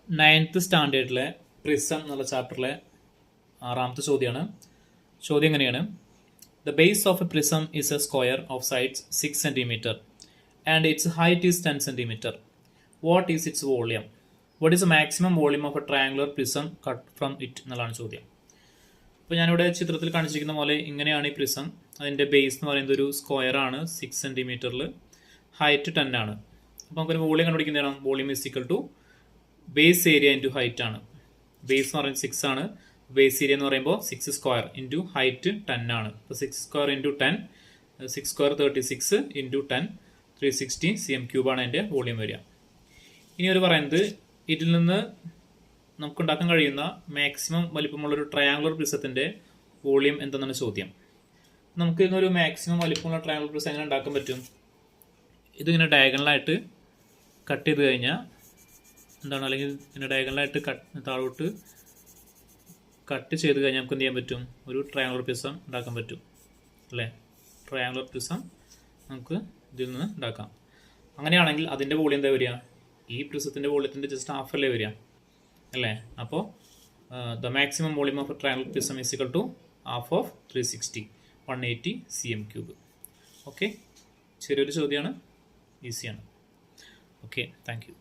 9th സ്റ്റാൻഡേർഡിലെ prism എന്നുള്ള ചാപ്റ്ററിലെ 6ാമത്തെ ചോദ്യമാണ്. ചോദ്യം എങ്ങനെയാണ്? The base of A prism is A square of sides 6 cm and it's height is 10 cm. What is its volume? What is A maximum volume of a triangular prism cut from it എന്നുള്ളതാണ് ചോദ്യം. അപ്പോൾ ഞാനിവിടെ ചിത്രത്തിൽ കാണിച്ചിരിക്കുന്ന പോലെ ഇങ്ങനെയാണ് ഈ prism. അതിൻ്റെ ബേസ് എന്ന് പറയുന്നത് ഒരു സ്ക്വയർ ആണ്, 6 cm, ഹൈറ്റ് 10 ആണ്. അപ്പോൾ നമുക്കൊരു വോളിയം കണ്ടുപിടിക്കുന്നതാണ്. Volume is equal to base area into height ആണ്. ബേസ് എന്ന് പറയുന്നത് 6 ആണ്, ബേസ് ഏരിയ എന്ന് പറയുമ്പോൾ 6 സ്ക്വയർ ഇൻറ്റു ഹൈറ്റ് 10 ആണ്. അപ്പോൾ 6 square into 10, 6 square 36 into 10, 360 cm³ ആണ് അതിൻ്റെ വോളിയം വരിക. ഇനി ഒരു പറയുന്നത് ഇതിൽ നിന്ന് നമുക്ക് ഉണ്ടാക്കാൻ കഴിയുന്ന മാക്സിമം വലിപ്പമുള്ളൊരു ട്രയാങ്കുലർ പ്രിസത്തിൻ്റെ വോളിയം എന്തെന്നാണ് ചോദ്യം. നമുക്ക് ഇന്നൊരു മാക്സിമം വലിപ്പമുള്ള ട്രയാങ്കുലർ പ്രിസം എങ്ങനെ ഉണ്ടാക്കാൻ പറ്റും? ഇതിങ്ങനെ ഡയഗണലായിട്ട് കട്ട് ചെയ്ത് കഴിഞ്ഞാൽ എന്താണ്, അല്ലെങ്കിൽ ഇങ്ങനെ ഡയഗണലായിട്ട് താഴോട്ട് കട്ട് ചെയ്ത് കഴിഞ്ഞാൽ നമുക്ക് എന്ത് ചെയ്യാൻ പറ്റും? ഒരു ട്രയാങ്കുലർ പ്രിസം ഉണ്ടാക്കാൻ പറ്റും അല്ലേ? ട്രയാങ്കുലർ പ്രിസം നമുക്ക് ഇതിൽ നിന്ന് ഉണ്ടാക്കാം. അങ്ങനെയാണെങ്കിൽ അതിൻ്റെ വോളിയം എന്താ വരിക? ഈ പ്രിസത്തിൻ്റെ വോളിയത്തിൻ്റെ ജസ്റ്റ് ഹാഫ് അല്ലേ വരിക അല്ലേ? അപ്പോൾ the maximum volume of a triangular prism is equal to half of 360, 180 cm³. Okay, ചെറിയൊരു ചോദ്യമാണ്, ഈസിയാണ്. Okay, thank U.